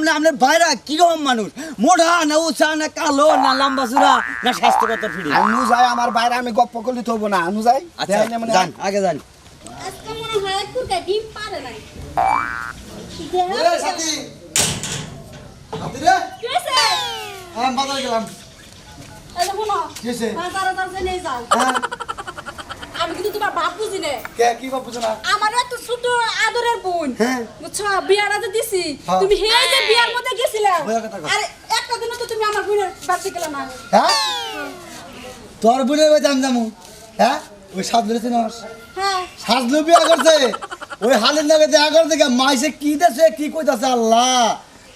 না আপনার ভাইরা কিরকম মানুষ, মোটা না উঁচা না কালো না লম্বা চূড়া না স্বাস্থ্যগত ফিরি? আনু যাই আমার বাইরে আমি গপ্প করলি থবো না আনু যাই। আচ্ছা যান আগে যান। আজকে মনে হয় কুরকা ডিম পারে নাই। সাথী সাথী রে কি হইছে? আমি বাজারে গেলাম। এই যে শোনো, কি হইছে? বাজারে তাড়াতাড়ি নিয়ে যাও। হ্যাঁ আমি কিন্তু তোমার বাপ বুঝি না। কে কি বাপ বুঝো না? আমার এত ছোট আদরের বোন, হ্যাঁ। বুঝছো, বিয়াটা যে দিছি, হ্যাঁ। তুমি হে যে বিয়ার মধ্যে গেছিলা, বইয়া কথা কও। আরে একটা দিনও তো তুমি আমার বোনের বাড়িতে গেলা না। হ্যাঁ তোর বোনের বাড়িতে আমি যাবো? হ্যাঁ ওই সাজলু চিনস? হ্যাঁ, সাজলু বিয়া করছে ওই হালের নামে দেখা করতে গিয়ে মাইসে কি দেছে কি কইতাছে আল্লাহ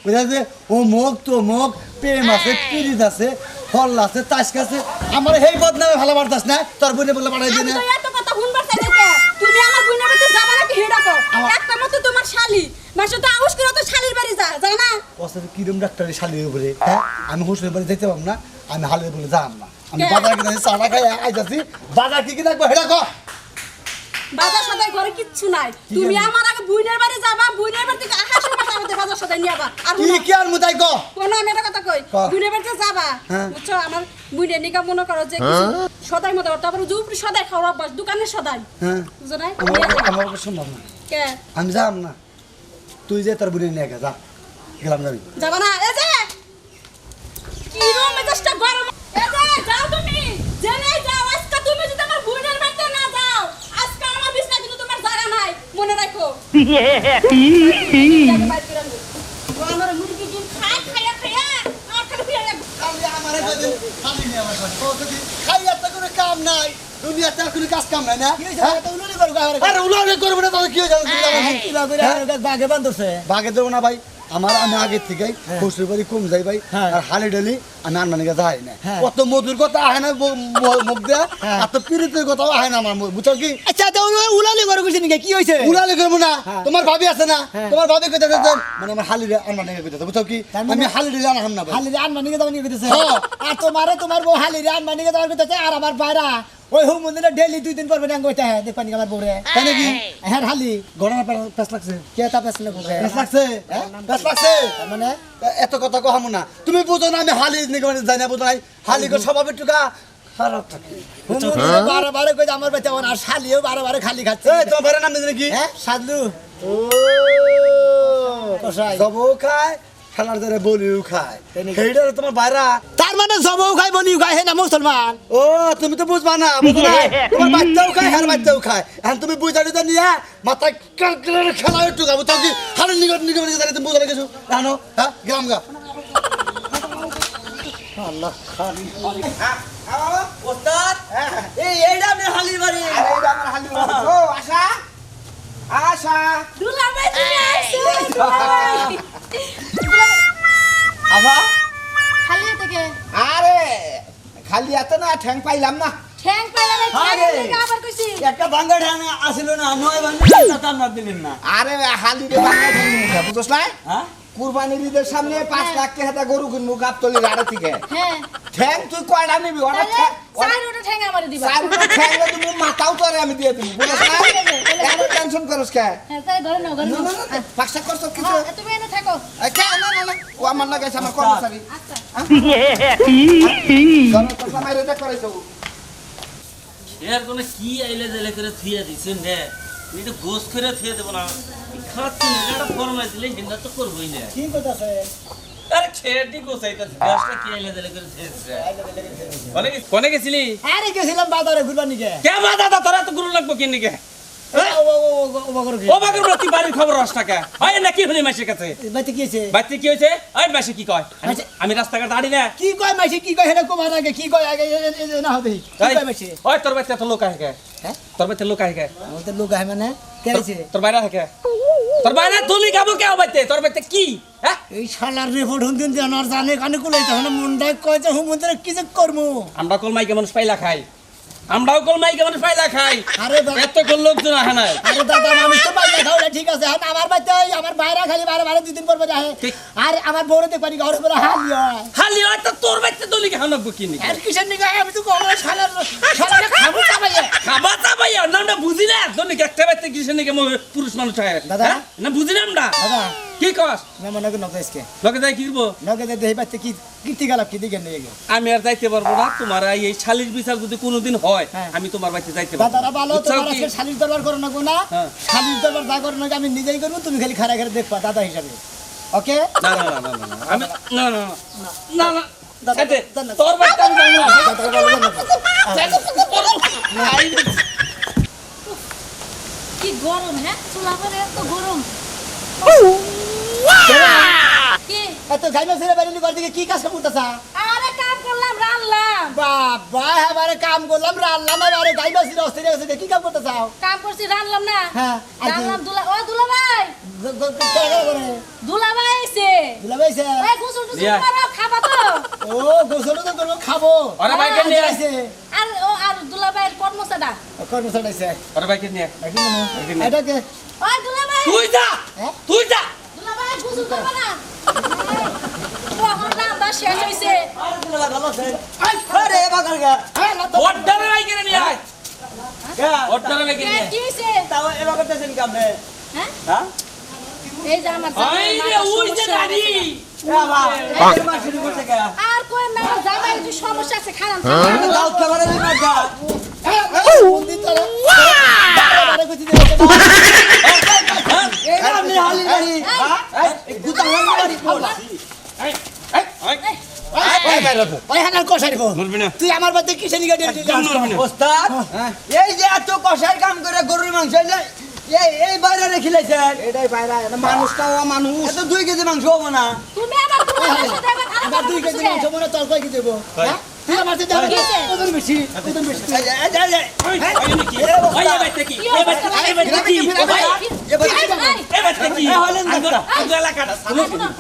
বুঝাছে ও মুখ তো মুখ প্রেম আছে পিরিত আছে ফল আছে তাস আছে আমার সেই বদনামে ভালো পারতাস না তোর বোনে বলে পাঠাই আমি দিই না তো এত কথা শুনবার চাই না। তুমি আমার বোনের বাড়িতে যাবা নাকি হেডা কো? একটা মতো তোমার শালি, মাসে তো আউস করে তো শালির বাড়ি যায় না? ওসব কিরম ডাক্তারের শালির উপরে হ্যাঁ আমি হোস্টেল বাড়ি যেতে পারবো না আমি হালের বলে যাম না আমি কে? বাজার কিনে চাটা খাই আইতাছি বাজার কি কি রাখবো হেডা কো বাজার সদাই ঘরে কিচ্ছু নাই। তুমি আমার আগে বুইনের বাড়ি যাবা, বুইনের বাড়ি থেকে আসার সময় আমাদের বাজার সদাই নিয়ে যাবা। আর কি কি আর মুতাই কো কোন আমি একটা কথা কই, ক। বুইনের বাড়িতে যাবা, হ্যাঁ। বুঝছো, আমার বুইনের নিকা মনে করো যে কিছু সদাই মতো তারপরে জুপড়ি সদাই খাওয়া অভ্যাস, দোকানের সদাই, হ্যাঁ বুঝছো না? আমার সম্ভব না কে আমি যাম না তুই যে তোর বোনের নিয়ে যা গেলাম যাবি যাবা না? এই যে কি রুম মেজাজটা গরম, এই যে যাও তুমি, জেনে যাও। আজকে তুমি যদি আমার বুইনের বাড়িতে না যাও, আজকে আমার বিছনা কিন্তু তোমার জায়গা নাই, মনে রাখো। আমার মুরগি ডিম খাই খাইয়া খাইয়া আর খালি পিয়া খালি আমারে কইবেন খালি নিয়ে আমার ঘরে ও যদি খাইয়া তো কোনো কাম নাই দুনিয়াতে আর কোনো কাজ কাম নাই না কি হইছে তো উলুলি করব আরে উলারে করব না তাহলে কি হয়ে যাবে কিলা করে বাগে বান্ধছে। বাগে দেবো না ভাই আমার আমি আগে থেকে শ্বশুর বাড়ি কম যাই ভাই হ্যাঁ। আর হালি ডালি আমি আনমানিকে যাই না হ্যাঁ। কত মধুর কথা আহে না মুখ দেয়া হ্যাঁ। আর তো পীড়িতের কথাও আহে না আমার বুঝছো কি আচ্ছা তো উলালি করে কইছে নাকি কি হইছে? উলালে করবো না হ্যাঁ। তোমার ভাবি আছে না হ্যাঁ। তোমার ভাবি কইতে মানে আমার হালি আনমানিকে কইতে বুঝছো কি তার মানে- আমি হালি ডালি আনহাম না ভাই হালি রান মানিকে দাও নিয়ে কইতেছে। হ্যাঁ। আর তোমার বউ হালি রান মানিকে দাও কইতেছে আর আমার বাইরা ওই হুম মন্দিরে ডেইলি 2 দিন পর পর কইতে হ্যাঁ দেখবানি আমার বউরে। তাই নাকি হ্যাঁ হালি গড়া পেস লাগছে কে তা পেছনে কোকে? পেস লাগছে পেস লাগছে তার মানে এত কথা কহামু না তুমি বুঝো না আমি হালি নিগমনে যাই না বুঝো নাই হালি কো স্বভাবের টুকা খারাপ থাকে হুম মন্দিরে বারে কইতে আমার বাইতে আর শালিও বারে খালি খাচ্ছে। এই তোমার ভাইয়ের নাম জানি কি হ্যাঁ সাদলু ও কসাই। জবও খায় খেলার ধরে বলিও খায় সেইটার তোমার বাইরা তার মানে জবও খাই বলিও খাই হে না মুসলমান। ও তুমি তো বুঝবা না বুঝো না তোমার বাচ্চাও খায় হ্যাঁ বাচ্চাও খায় এখন তুমি বুঝালি তো নিয়ে মাথায় খেলা একটু গাবো তো কি হারের নিগম জানি তুমি বুঝা গেছো জানো হ্যাঁ গ্রাম গা আল্লাহ খালি ওস্তাদ এই এইটা আপনি হালির বাড়ি। ও আশা আশা দুলা ভাই তুমি আইছো। আবা খালি থেকে আরে খালি এত না ঠ্যাং পাইলাম না ঠ্যাং পাইলা নাই, ঠ্যাং আরে। থেকে আবার কইছি একটা ভাঙ্গা ঢানা আসিল না নয় ভাঙ্গা টানা দিলেন না। আরে হালি রে বাংলা ঠ্যাং বুঝছ না হ্যাঁ কুরবানির ঈদের সামনে 5 লাখ টাকা গরু কিনবো গাবতলি রাড়া থেকে হ্যাঁ, ঠ্যাং তুই কয়টা নিবি ওটা তাহলে চার ওটা ঠ্যাং আমারে দিবা। ঠ্যাং তুমি মাথাও তোরে আমি দিয়ে দিবি বুঝছ না এত টেনশন করছ কে হ্যাঁ, তাই ধরে নাও, ধরে নাও। পাঁচটা করছ কিছু হ্যাঁ, তুমি এনে থাকো। কে না না না ও আমার না গেছে আমার কর্মচারী আচ্ছা, ধরো কথা মাইরে দেখ করাইছো এর কোন কি আইলে দিলে করে থিয়া দিছেন রে এটা গোস করে থিয়া দেব না খাচ্ছি না এটা ফরমাই দিলে হিন্দা তো করবই না কি কইতাছে? আরে খেটি গোসাইতা গাছটা কি আইলে দিলে করে থিয়েছে কোনে গেছিলি আরে গেছিলাম বাজারে ঘুরবার নিকে। কে বাদা দা তোরা তো গুরু লাগবো কিন নিকে ও বাগর কি? ও বাগের প্রতি বাড়ির খবর রস টাকা হয় না কি হলি মাসের কাছে বাইতে কি হইছে? বাচ্চা কি হয়েছে ওই মাসে কি কয় মাসে- আমি রাস্তাঘাট দাঁড়ি না কি কয় মাইছে কি কয় হেডা কোমার আগে কি কয় আগে না হবে কি কয় মাইছে? ওই তোর বাচ্চা তো লোক আহে হ্যাঁ? তোর বাচ্চা লোক আহে বলতে লোক আহে মানে কে হইছে? তোর বাইরে থাকে তোর বাইরে তুলি খাবো কে বাইতে তোর বাইতে কি হ্যাঁ এই শালার রিপোর্ট হুনদিন জানার জানে কানে কুলাইতে হলো মুন্ডাই কয় যে হুমন্দিরে কি যে করমু? আমরা কল মাইকে মানুষ পাইলা খাই আমরাও কল মাইকে মানুষ পাইলা খাই আরে এত কল লোকজন আহে নাই আরে দাদা মানুষ তো বাইরে খাওয়া ঠিক আছে এখন আমার বাড়িতে আমার বাইরে খালি বারে 2 দিন পর পর আহে ঠিক। আর আমার বউরে দেখবানি ঘরে পরে হালি হয় খালি হয়তো তোর বাইতে তুলি খাওয়াবো কি নি আর কিসের নিকে আমি তো কম শালার শালার খাবো চাবাইয়ে খাবা চাবাই নামটা বুঝি না তোর নাকি একটা বাইতে কিসের নাকি পুরুষ মানুষ হয় দাদা? হ্যাঁ? না বুঝি না আমরা দাদা কি কস মেমনকে নগেসকে লগে যাই কি করবো নগে দে দেই বাচ্চা কি কীর্তি গেল কি দিকে নিয়ে গেল আমি আর যাইতে পারবো না তোমার এই শালির বিচার যদি কোনোদিন হয় হ্যাঁ। আমি তোমার বাড়িতে যাইতে পারবো দাদারা ভালো বুঝছো তোমার কি? আজকে শালির দরবার করো না গো না হ্যাঁ। শালির দরবার যা করো না আমি নিজেই করবো তুমি খালি খাড়া খাড়া দেখবা দাদা হিসাবে ওকে না না না না না, না আমি না না না না দাদা, সাথে দাদা। তোর বাড়িতে আমি যাবো না দাদারা ভালো না। কি গরম হ্যাঁ চুলা করে এত গরম কি এত গাইমা ছেড়ে বেরিয়ে ঘর থেকে কি কাজ করতেছা আরে কাম করলাম রান্নাম বাবা এবারে কাম করলাম রান্নাম এবারে গাইমা ছেড়ে অস্থির হয়েছে কি কাম করতেছাও কাম করছি রান্নাম না হ্যাঁ, আর কি? রান্নাম দুলা ভাই দুলা ভাই এসে দুলা ভাইছে এই গোসল টুসল নিয়া। করো খাবা তো ও গোসল তো করবো খাবো আরে ভাইকে নিয়ে আয়। আইছে আর দুলা ভাইয়ের কর্মচাডা কর্মচারী আইছে আরে ভাইকে নিয়ে এটা কে ওই দুলা ভাই তুই যা হ্যাঁ? তুই যা দুলা ভাই গোসল করবা না কখন রান্না শেষ হইছে আরে বাগার গা অর্ডারে ভাইকে নিয়ে আয় অর্ডারে ভাইকে নিয়ে আয়। কি হইছে তাও এবার করতেছেন কি আপনি হ্যাঁ হ্যাঁ এই যে আমার আই রে ওই যে গাড়ি বাবা এই মাছ শুরু করতে গা আর কোন না জামাই একটু সমস্যা আছে খারাপ দাও খাবারে দিন না বন্দি তোরা বারে কইতে দে এই আপনি হালি গাড়ি হ্যাঁ এই গুতা গাড়ি কোন ওই হানার কষাই গো মরবি না তুই আমার বাদে কিসে নিয়ে গেলি মরবি না ওস্তাদ এই যে এত কষাই কাম করে গরুর মাংস এই বাইরে রেখে লাইছেন এটাই বাইরা এটা মানুষটাও মানুষ এত 2 কেজি মাংস হবে না তুমি আমার দুলা ভাইয়ের সাথে আবার খারাপ আবার 2 কেজি মাংস মনে তোর কই কি দেব হ্যাঁ তুই আমার সাথে ওজন বেশি ওজন বেশি ওই নাকি ওই বাইতে কি এই বাইতে কি ও ভাই এই বাইতে কি আঙ্গুর এলাকা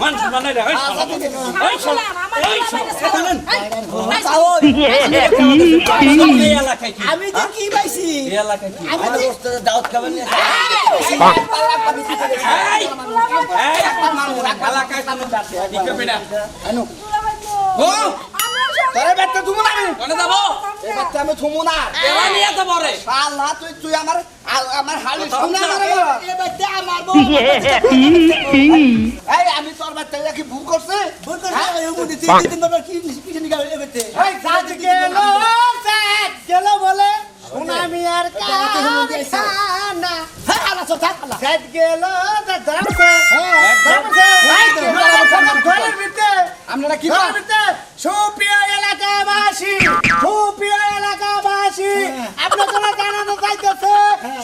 মান সম্মান রে ওই ওই শালা ওই এই এলাকায় কি আমি তো কি পাইছি এই এলাকায় কি আমি তো ওস্তাদ দাওয়াত খাবেন না এই এলাকায় কোনো ঠিক করবে না ও তোরে বেটা তুমি না কোনে যাব এই বেটা আমি থমু না এরা নিয়ে তো পরে আল্লাহ তুই আমার হালি সামনে আমারে এ বাচ্চা আমার বউ এই আমি তোর বেটা কি ভুল করছে ভুল করে ওই মুদি 3 বার কি কিসে নিয়ে গেল এবারে এই সাজ গেল বলে সুনামি আর কানা হ্যাঁ আলা সব থাক আলা সাজ গেল দাদা আপনারা কি সুপ্রিয় এলাকাবাসী আপনার তোরা জানানো যাইতেছে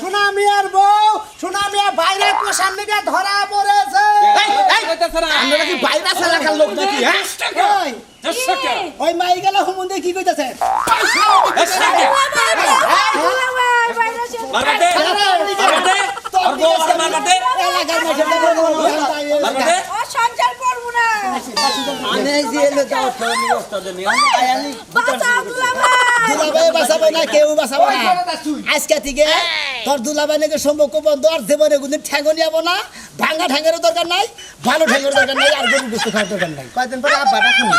সুনামিয়ার বউ সুনামিয়া ভাইরাস পোষার দিকে ধরা পড়েছে আপনারা কি ভাইরাস এলাকার লোক নাকি হ্যাঁ ওই দর্শকরা ওই মাই গেল হুমুন্দে কি কইতাছে মারবাতে মারবাতে আর বউ আর মারবাতে এলাকার মাঝে মারবাতে ও সংসার করব না আমি যে এলো যাও তুমি ওস্তাদ নি আমি আয়ালি বাঁচাও দুলা ভাই দুলাভাই বাঁচাবো না কেউ বাঁচাবো না আজকে থেকে তোর দুলাভাই নাকি সম্পর্ক বন্ধ আর জীবনে কোনদিন ঠ্যাঙ্গো নিয়ে যাবো না ভাঙা ঠ্যাঙ্গেরও দরকার নাই ভালো ঠ্যাঙ্গের দরকার নাই আর গরু গোস্ত খাওয়ার দরকার নাই কয়েকদিন পরে আব্বাটা শুনিস